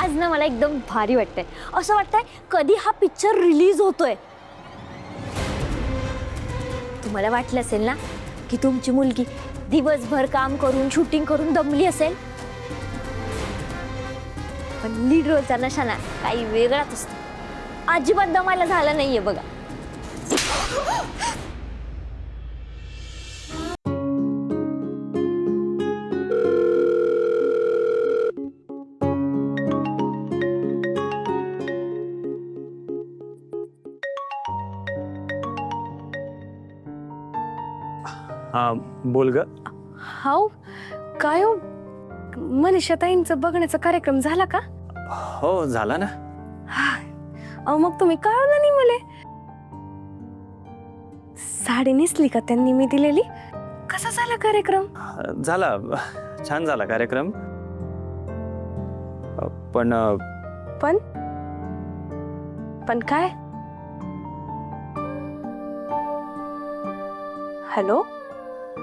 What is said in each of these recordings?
आज ना मला एकदम भारी वाटतंय. असं वाटतंय कधी हा पिक्चर रिलीज होतोय. तुम्हाला वाटलं असेल ना की तुमची मुलगी दिवसभर काम करून शूटिंग करून दमली असेल, पण लीड रोलचा नशा ना काही वेगळाच असतो. अजिबात दमायला झालं नाहीये बघा. हा बोल ग. हाव काय हो, मनीषाताईंचं बघण्याचा कार्यक्रम झाला का? हो झाला ना. अहो मग तुम्ही कळवलं नाही मला. साडी नेसली का त्यांनी मी दिलेली? कसा झाला कार्यक्रम? झाला, छान झाला कार्यक्रम. पण पण पण काय? हॅलो,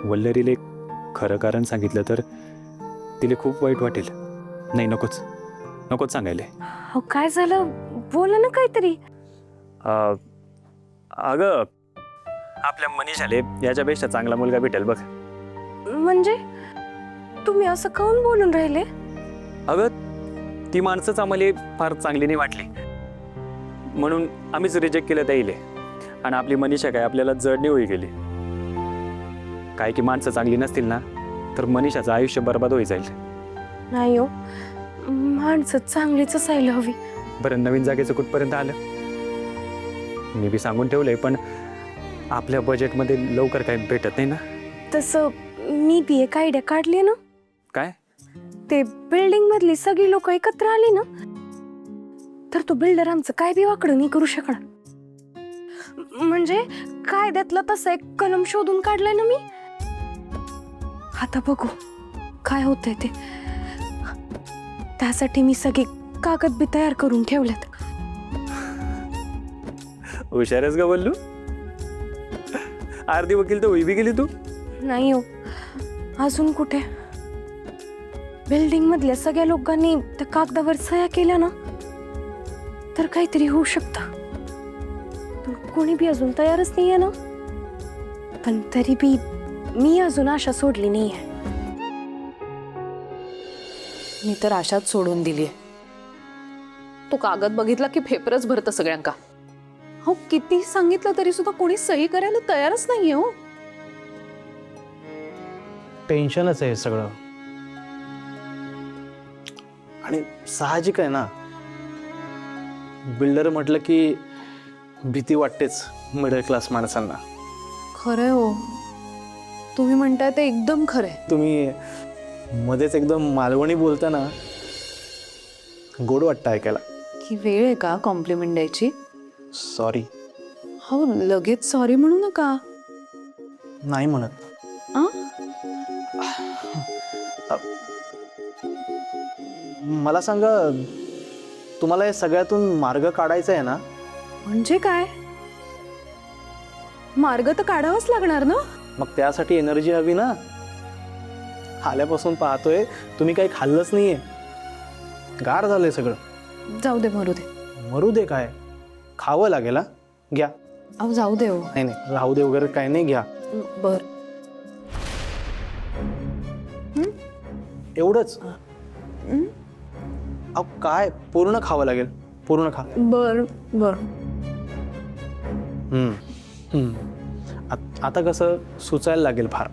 वल्लरीले खरं कारण सांगितलं तर तिला खूप वाईट वाटेल. नाही नकोच नकोच सांगायले. अहो काय झालं, बोला ना काहीतरी. अगं आपल्या मनीषाले याच्यापेक्षा चांगला मुलगा भेटेल बघ. म्हणजे तुम्ही असं काऊन बोलून राहिले? अगं ती माणसंच आम्हाला फार चांगली नाही वाटली म्हणून आम्हीच रिजेक्ट केलं त्याईले. आणि आपली मनीषा काय आपल्याला जड नाही होई गेली. काय की माणसं चांगली नसतील ना तर मनीषाचं आयुष्य बर्बाद होई जाईल. नाही हो, माणसं चांगलीच असायला हवी. बरं नवीन जागेचं कुठपर्यंत आलं? मी बी सांगून ठेवलंय पण आपल्या बजेटमध्ये लवकर काही भेटत नाही ना. तसं मी बी एक आयडिया काढली ना. काय? ते बिल्डिंग मधली सगळी लोक एकत्र आली ना तर तो बिल्डर आमचं काय बी वाकडं नाही करू शकणार. म्हणजे कायद्यातलं तसं एक कलम शोधून काढलंय ना मी. आता बघू काय होतंय ते. त्यासाठी मी सगळे कागद बी तयार करून ठेवलेत. हुशारच ग बोललू. अर्धी वकील तर होई बी गेली तू. नाही हो, अजून कुठे. बिल्डिंग मधल्या सगळ्या लोकांनी त्या कागदावर सह्या केल्या ना तर काहीतरी होऊ शकतं. पण कोणी बी अजून तयारच नाहीये ना. पण तरी बी मी अजून आशा सोडली नाहीये. मी तर आशाच सोडून दिलीये. तो कागद बघितला की फेफरच भरतं सगळ्यांका. हो किती सांगितलं तरी सुद्धा कोणी सही करायला तयारच नाहीये. हो टेन्शनच आहे सगळं. आणि साहजिक आहे ना, बिल्डर म्हटलं की भीती वाटतेच मिडल क्लास माणसांना. खरंय हो, तुम्ही म्हणताय ते एकदम खरंय. तुम्ही मध्येच एकदम मालवणी बोलताना गोड वाटतं ऐकायला. की वेळ आहे का कॉम्प्लिमेंट द्यायची? सॉरी. हो लगेच सॉरी म्हणू नका. नाही म्हणत. आ? मला सांगा, तुम्हाला या सगळ्यातून मार्ग काढायचा आहे ना? म्हणजे काय? मार्ग तर काढावाच लागणार ना. मग त्यासाठी एनर्जी हवी ना. आल्यापासून पाहतोय तुम्ही काही खाल्लंच नाहीये. गार झालंय सगळं. जाऊ दे, मरू दे. मरू दे काय, खावं लागेल. घ्या. अहो जाऊ दे. हो नाही नाही, राहू दे वगैरे काय नाही, घ्या. बर. एवढंच? अहो काय, पूर्ण खावं लागेल. पूर्ण खा. बर बर. आता कसं सुचायला लागेल फार.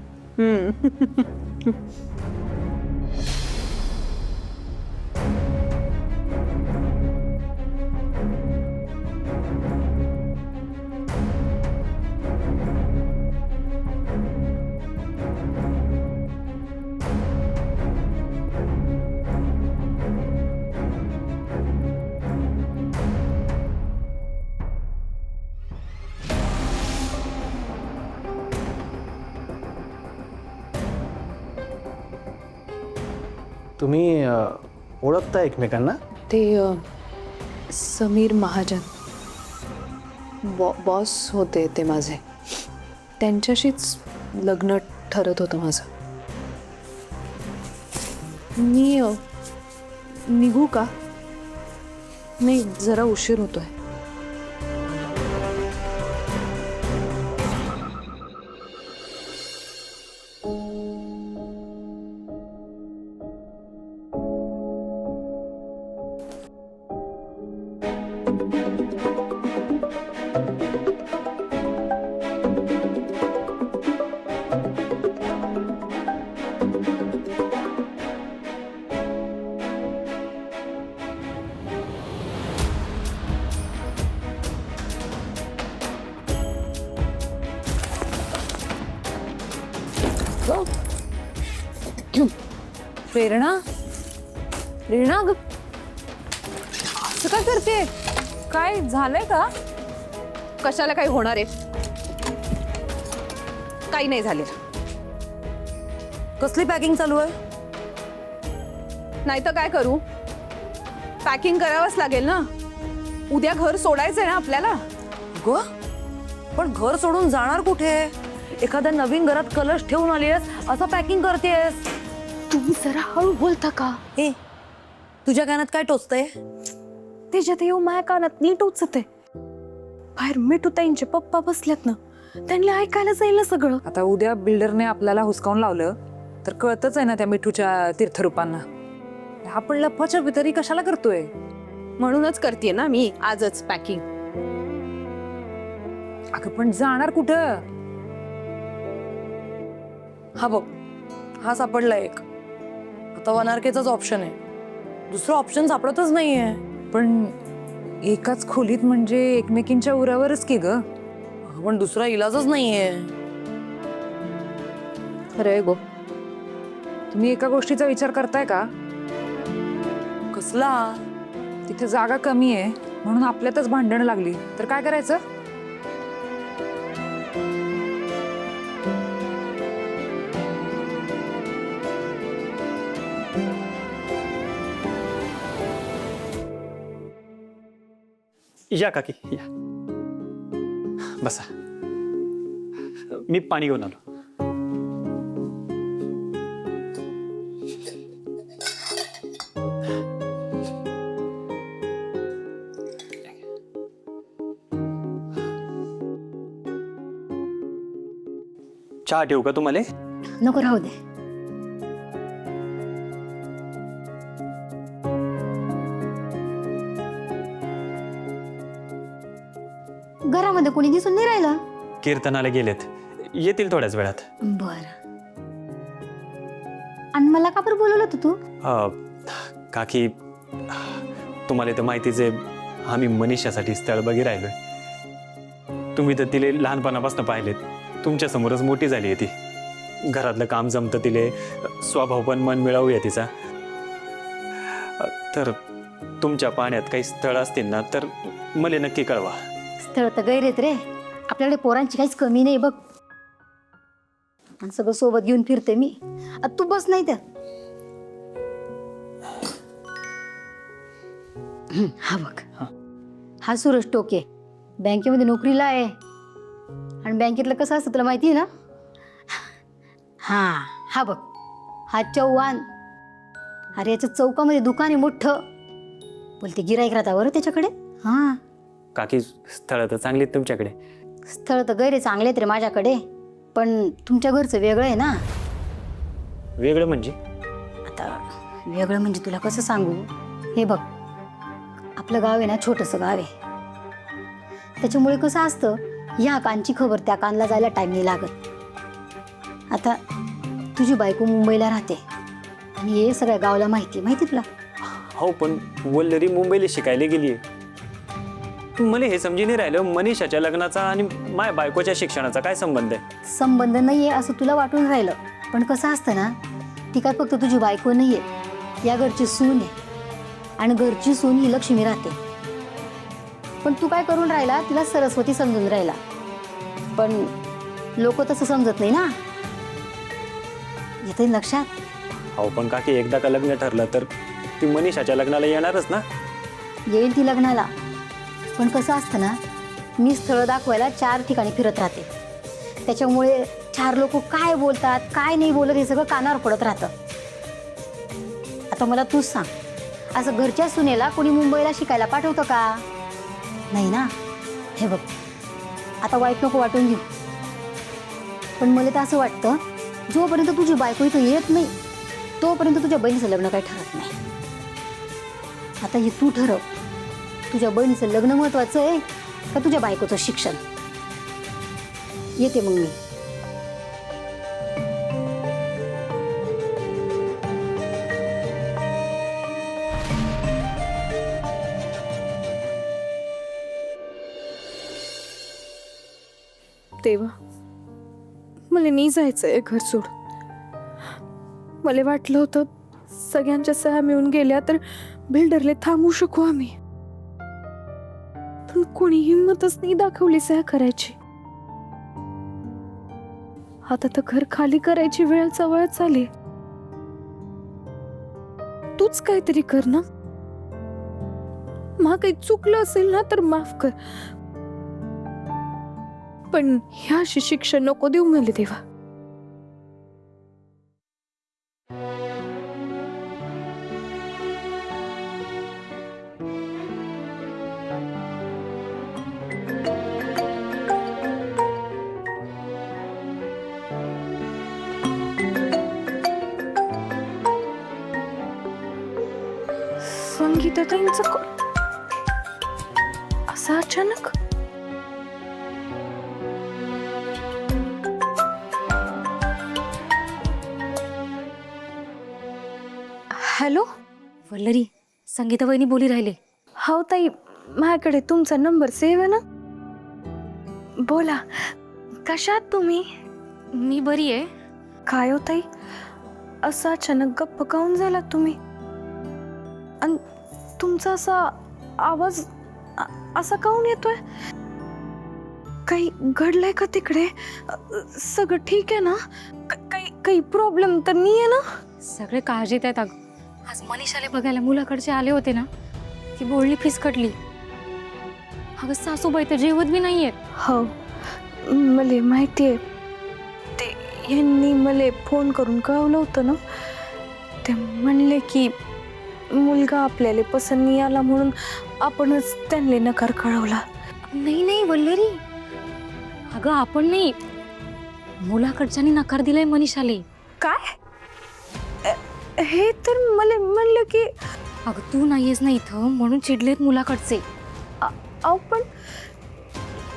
तुम्ही ओळखता एकमेकांना? ते समीर महाजन बॉस होते ते माझे. त्यांच्याशीच लग्न ठरत होतं माझं. मी निघू का? नाही, जरा उशीर होतोय. प्रेरणा, प्रेरणा ग, असं काय करते? काय झालंय का? कशाला काही होणार आहे? काही नाही झालेलं. कसली पॅकिंग चालू आहे? नाही तर काय करू, पॅकिंग करावंच लागेल ना. उद्या घर सोडायचंय ना आपल्याला. ग, पण घर सोडून जाणार कुठे? एखाद्या नवीन घरात कलश ठेवून आलीस असं पॅकिंग करतेस. तुम्ही जरा हळू बोलता का? ए, तुझ्या कानात काय टोचतंय? त्याच्यात येऊ माझ्या कानात नीट उचते. बाहेर मिठू ताईंचे पप्पा बसल्यात ना, त्यांना ऐकायला जाईल ना सगळं. आता उद्या बिल्डरने आपल्याला हुसकावून लावलं तर कळतच आहे ना त्या मिठूच्या तीर्थरूपांना. आपण लपाछपी तरी कशाला करतोय? म्हणूनच करतेय ना मी आजच पॅकिंग. अगं पण जाणार कुठं? हा बघ, हा सापडला एक. आता 1RKचाच ऑप्शन आहे, दुसरं ऑप्शन सापडतच नाहीये. पण एकाच खोलीत म्हणजे एकमेकींच्या उरावरच की ग. पण दुसरा इलाजच नाहीये. खरंय गो. तुम्ही एका गोष्टीचा विचार करताय का? कसला? तिथे जागा कमी आहे म्हणून आपल्यातच भांडणं लागली तर काय करायचं? या काकी या, बसा. मी पाणी घेऊन आलो. चहा ठेवू का तुम्हाला? नको, राहू दे. घरामध्ये कोणी दिसून नाही राहिलं. कीर्तनाला गेलेत, येतील थोड्याच वेळात. बर. आणि मला का बरं बोलवलं होतं तू? काकी, तुम्हाला तर माहितीच आहे, आम्ही मनीषासाठी स्थळ बघी राहिलोय. तुम्ही तर तिले लहानपणापासून पाहिलेत, तुमच्या समोरच मोठी झाली आहे ती. घरातलं काम जमतं तिले, स्वभाव पण मन मिळवूया तिचा. तर तुमच्या पाण्यात काही स्थळ असतील ना तर मला नक्की कळवा. स्थळ तर गैरेत रे, आपल्याकडे पोरांची काहीच कमी नाही बघ. आणि सगळं सोबत घेऊन फिरते मी. आता तू बस नाही तर. हा बघ, हा सूरज टोके बँकेमध्ये नोकरीला आहे. आणि बँकेतलं कसं असतं तुला माहिती आहे ना? हा बघ, हा चव्हाण. अरे याच्या चौकामध्ये दुकान आहे मोठं. बोलते गिराईक राहता बरं त्याच्याकडे. हा, काकी स्थळ तर चांगली आहेत तुमच्याकडे. स्थळ तर गैरे चांगले आहेत रे माझ्याकडे, पण तुमच्या घरचं वेगळं आहे ना. वेगळं म्हणजे? आता वेगळं म्हणजे तुला कसं सांगू? हे बघ, आपलं गाव आहे ना, छोटंसं गाव आहे. त्याच्यामुळे कसं असतं, ह्या कानची खबर त्या कानला जायला टाईम नाही लागत. आता तुझी बायको मुंबईला राहते आणि हे सगळ्या गावाला माहिती तुला. हो, पण वल्लरी मुंबईला शिकायला गेली आहे. मला हे समजी नाही राहिलं, मनीषाच्या लग्नाचा आणि माझ्या बायकोच्या शिक्षणाचा काय संबंध आहे? संबंध नाही आहे असं तुला वाटून राहिलं, पण कसं असतं ना, ती काय फक्त तुझी बायको नाही आहे, या घरची सून आहे. आणि घरची सून ही लक्ष्मी राहते. पण तू काय करून राहिला, तिला सरस्वती समजून राहिला. पण लोक तसं समजत नाही ना. येते लक्षात? हो, पण काकी एकदा का लग्न ठरलं तर ती मनीषाच्या लग्नाला येणारच ना. येईल ती लग्नाला, पण कसं असतं ना, मी स्थळ दाखवायला 4 ठिकाणी फिरत राहते. त्याच्यामुळे 4 लोक काय बोलतात काय नाही बोलत हे सगळं कानावर पडत राहतं. आता मला तूच सांग, असं घरच्या सुनेला कोणी मुंबईला शिकायला पाठवतं का? नाही ना. हे बघ, आता वाईट नको वाटून घेऊ, पण मला तर असं वाटतं जोपर्यंत तुझी बायको इथं येत नाही तोपर्यंत तुझ्या बहिणीचं लग्न काही ठरत नाही. आता हे तू ठरव, तुझ्या बहिणीचं लग्न महत्वाचं आहे का तुझ्या बायकोचं शिक्षण? येते मग मी. देवा, मला नाही जायचंय घर सोड. मला वाटलं होतं सगळ्यांच्या सह्या मिळून गेल्या तर बिल्डरले थांबवू शकू आम्ही, पण कोणी हिंमतच नाही दाखवली सह्या करायची. आता तर घर खाली करायची वेळ जवळच आली. तूच काहीतरी कर ना. मा काही चुकलं असेल ना तर माफ कर, पण ह्याशी शिक्षा नको देऊ मला देवा. संगीताताईंचं असं अचानक. हॅलो. वल्लरी, संगीता वहिनी बोली राहिले. हो ताई, माझ्याकडे तुमचा नंबर सेव्ह आहे ना. बोला, कशात तुम्ही? मी बरी आहे. काय हो ताई, असं अचानक गप्प काऊन झाला तुम्ही? आणि तुमचा असा आवाज असा काऊन येतोय? काही घडलंय का तिकडे? सगळं ठीक आहे ना? काही प्रॉब्लेम तर नाही आहे ना? सगळे काळजीत आहेत. अगं, आज मनीषाला बघायला मुलाकडचे आले होते ना, ती बोलणी फिसकटली. अगं सासूबाई तर जेवत बी नाहीयेत. हो, मला माहिती आहे. ते यांनी मला फोन करून कळवलं होतं ना. ते म्हणले की मुलगा आपल्याला पसंत नाही आला म्हणून आपणच त्यांना नकार कळवला. नाही नाही वल्लरी, अगं आपण नाही, मुलाकडच्यानी नकार दिलाय मनीषाले. काय? हे तर मला म्हणलं की. अगं तू नाहीयेस ना इथं म्हणून चिडलेत मुलाकडचे. अहो पण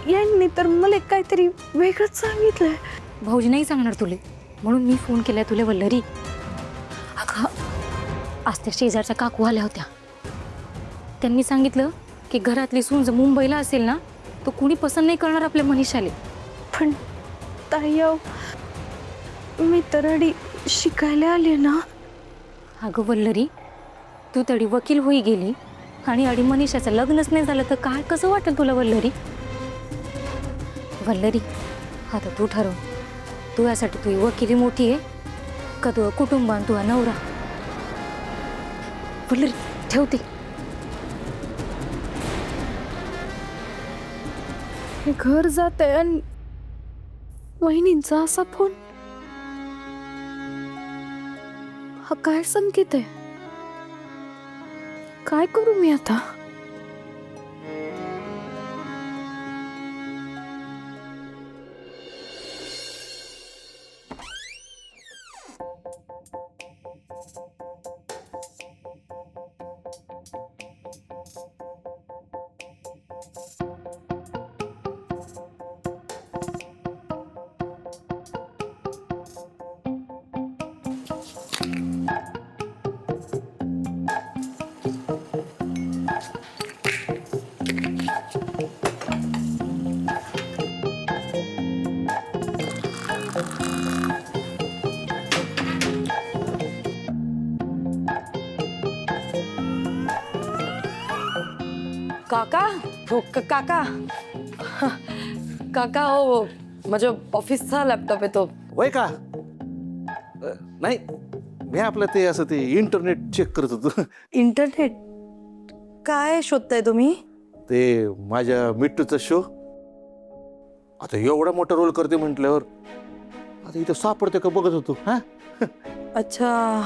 यांनी तर मला काहीतरी वेगळंच सांगितलंय. भाऊजी नाही सांगणार तुले म्हणून मी फोन केलाय तुला वल्लरी. अगं आज त्या शेजारच्या काकू आल्या होत्या. त्यांनी सांगितलं की घरातली सून जर मुंबईला असेल ना तर कुणी पसंत नाही करणार आपल्या मनीषाले. पण ताई, मी तर अडी शिकायला आले ना. अगं वल्लरी, तू तरी वकील होई गेली आणि अडी मनीषाचं लग्नच नाही झालं तर काय कसं वाटेल तुला वल्लरी? वल्लरी, आता तू ठरव, तू यासाठी तुझी वकिली मोठी आहे का तुझं कुटुंब आणि तुझा नवरा? वल्लरी ठेवते. हे घर जात आहे आणि वहिनींचा असा फोन. हा काय संकेत आहे? काय करू मी आता? काका हो काका काका हो माझ्या ऑफिसचा लॅपटॉप आहे तो. वय का नाही, मी आपलं ते असं ते इंटरनेट चेक करत होतो. इंटरनेट काय शोधताय तुम्ही? ते माझ्या मिट्टूचा शो आता एवढा मोठा रोल करते म्हटल्यावर आता इथं सापडते का बघत होतो. हा अच्छा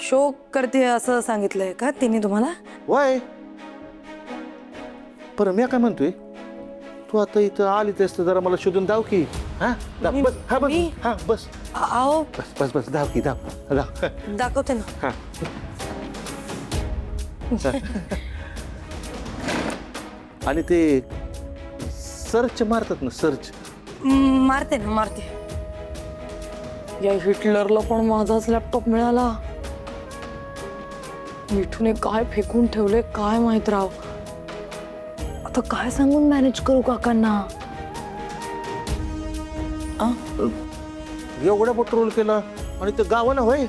शो करते असं सांगितलंय का तिने तुम्हाला? वय पर मी काय म्हणतोय, तू आता इथं आली तेस तर जरा मला शोधून दाव की. हा दाव, बस हा बस हा बस आओ बस बस बस दाव की दाव दाव. दाखवते ना. हा आणि ते सर्च मारतात ना, सर्च. मारते ना मारते. या हिटलरला पण माझाच लॅपटॉप मिळाला. मिठूने काय फेकून ठेवले काय माहित राव. आता काय सांगून मॅनेज करू काकांना? एवढा पेट्रोल केला आणि ते गावाला होय.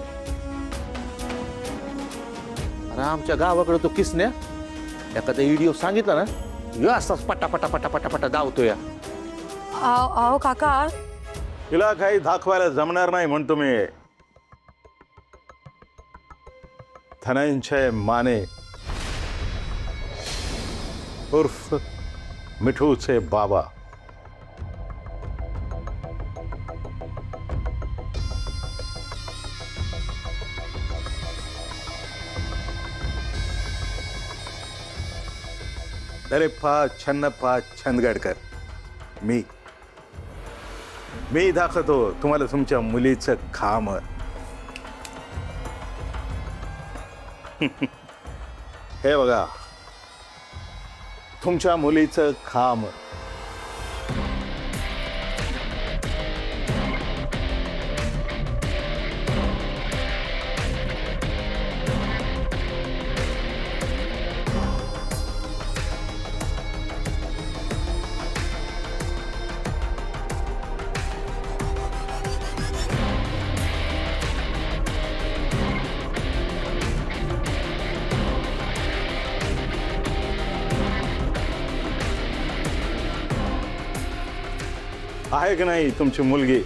अरे आमच्या गावाकडे तो किसन्या एखादा व्हिडिओ सांगितला ना, यो असाच पटा पटा पटा पटा पटा धावतो या. आओ काका, तिला काही दाखवायला जमणार नाही म्हणतो मी. धनंजय माने उर्फ मिठूचे बाबा. दरेप्पा छन्नप्पा छंदगडकर. मी दाखवतो तुम्हाला तुमच्या मुलीचं खाम. हे बघा तुमच्या मुलीचं खाम. आहे की नाही तुमची मुलगी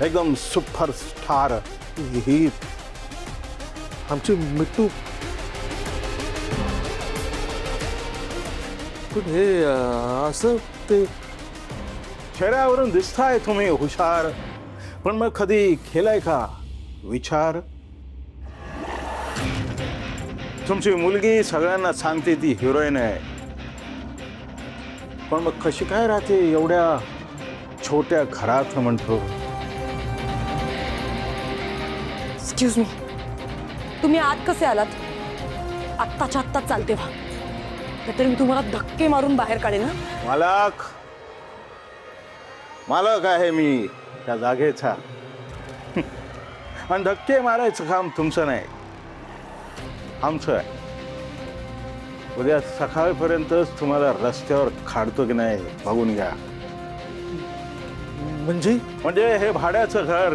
एकदम सुपरस्टार. ही आमची मिठू. पण हे असं ते चेहऱ्यावरून दिसताय तुम्ही हुशार, पण मग कधी केलाय का विचार? तुमची मुलगी सगळ्यांना सांगते ती हिरोईन आहे, पण मग कशी काय राहते एवढ्या छोट्या घरात म्हणतो. एक्सक्यूज मी, तुम्ही आत कसे आलात? आत्ताच्या आत्ताच चालते व्हा, नाहीतर मी तुम्हाला धक्के मारून बाहेर काढेन. मालक आहे मी त्या जागेचा. आणि धक्के मारायचं काम तुमचं नाही, आमचं आहे. उद्या सकाळपर्यंतच तुम्हाला रस्त्यावर काढतो की नाही बघून घ्या. म्हणजे हे भाड्याचं घर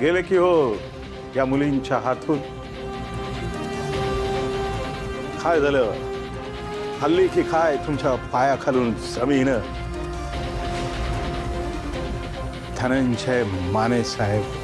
गेले की हो या मुलींच्या हातून. काय झालं हल्ली की काय तुमच्या पायाखालून जमीन. धनंजय माने साहेब,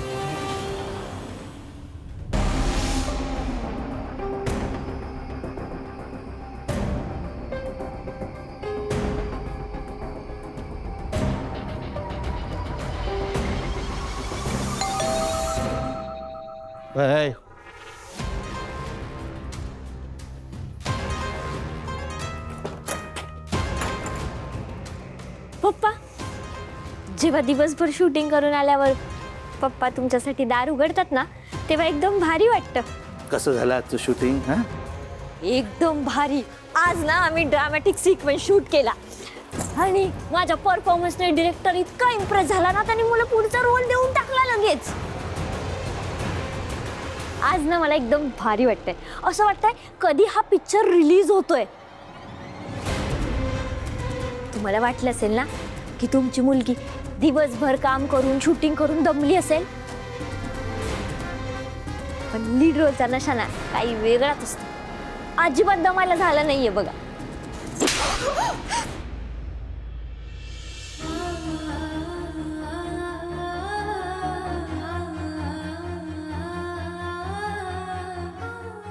पप्पा, जेव्हा दिवसभर शूटिंग करून आल्यावर पप्पा तुमच्यासाठी दार उघडतात ना, तेव्हा एकदम भारी वाटतं. कसं झालं आजचं शूटिंग? एकदम भारी. आज ना आम्ही ड्रामॅटिक सिक्वेन्स शूट केला आणि माझ्या परफॉर्मन्सने डिरेक्टर इतका इम्प्रेस झाला ना, त्यांनी मला पुढचा रोल देऊन टाकला लगेच. आज ना मला एकदम भारी वाटतंय. असं वाटतंय कधी हा पिक्चर रिलीज होतोय. तुम्हाला वाटलं असेल ना की तुमची मुलगी दिवसभर काम करून शूटिंग करून दमली असेल, पण लीड रोलचा नशा ना काही वेगळाच असतो. अजिबात दमायला झालं नाहीये बघा.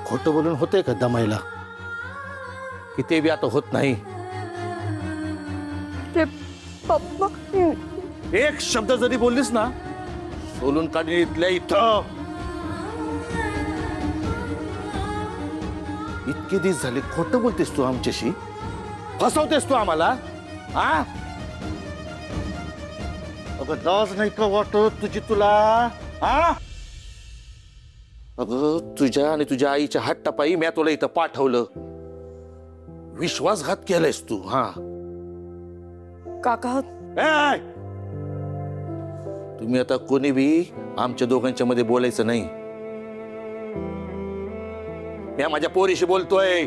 खोटं बोलून होतंय का दमायला? की ते बी आता होत नाही. पप्पा, एक शब्द जरी बोललीस ना सोलून काढीन इथल्या इथं. इतके दिवस झाले खोटं बोलतेस तू आमच्याशी, फसवतेस तू आम्हाला, हा? अगं लाज नाही का वाटत तुझी तुला, हा? अगं तुझ्या आणि तुझ्या आईच्या हट्टापायी मी तुला इथं पाठवलं, विश्वासघात केलायस तू, हा? काका ए! तुम्ही आता कोणी बी आमच्या दोघांच्या मध्ये बोलायचं नाही. मी माझ्या पोरीशी बोलतोय,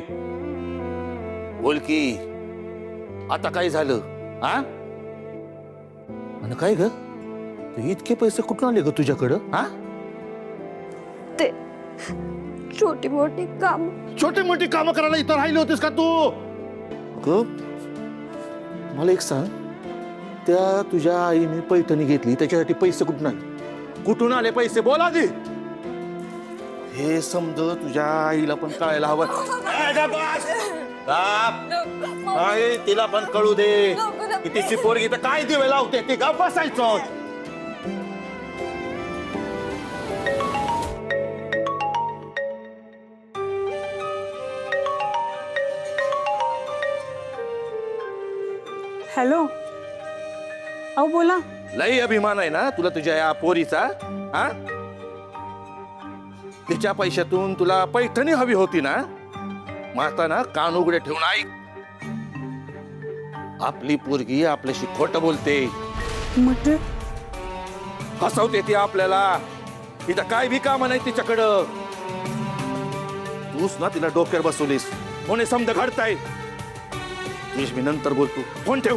बोल की आता काय झालं, हा? आणि काय ग, तू इतके पैसे कुठून आले ग तुझ्याकडं, हा? ते छोटी मोठी काम. छोटी मोठी कामं करायला इथं राहिली होतीस का तू? अगं मला एक सांग, त्या तुझ्या आईने पैठणी घेतली त्याच्यासाठी पैसे कुठून आले? कुठून आले पैसे, बोल आधी. हे समज तुझ्या आईला पण कळायला हवं. काय तिला पण कळू दे की तिची पोरगी तर काय दिवे लावते, ती गप्प बसायचं. हॅलो, अहो बोला. लई अभिमान आहे ना तुला तुझ्या या पोरीचा, हा? तिच्या पैशातून तुला पैठणी हवी होती ना, मग आता ना कान उघडे ठेवून ऐक. आपली पोरगी आपल्याशी खोटं बोलते, म्हणजे फसवते ती आपल्याला. तिथं काय बी काम नाही तिच्याकडं. तूच ना तिला डोक्यावर बसवलीस, कोणी समजा घडताय. मी नंतर बोलतो, फोन ठेव.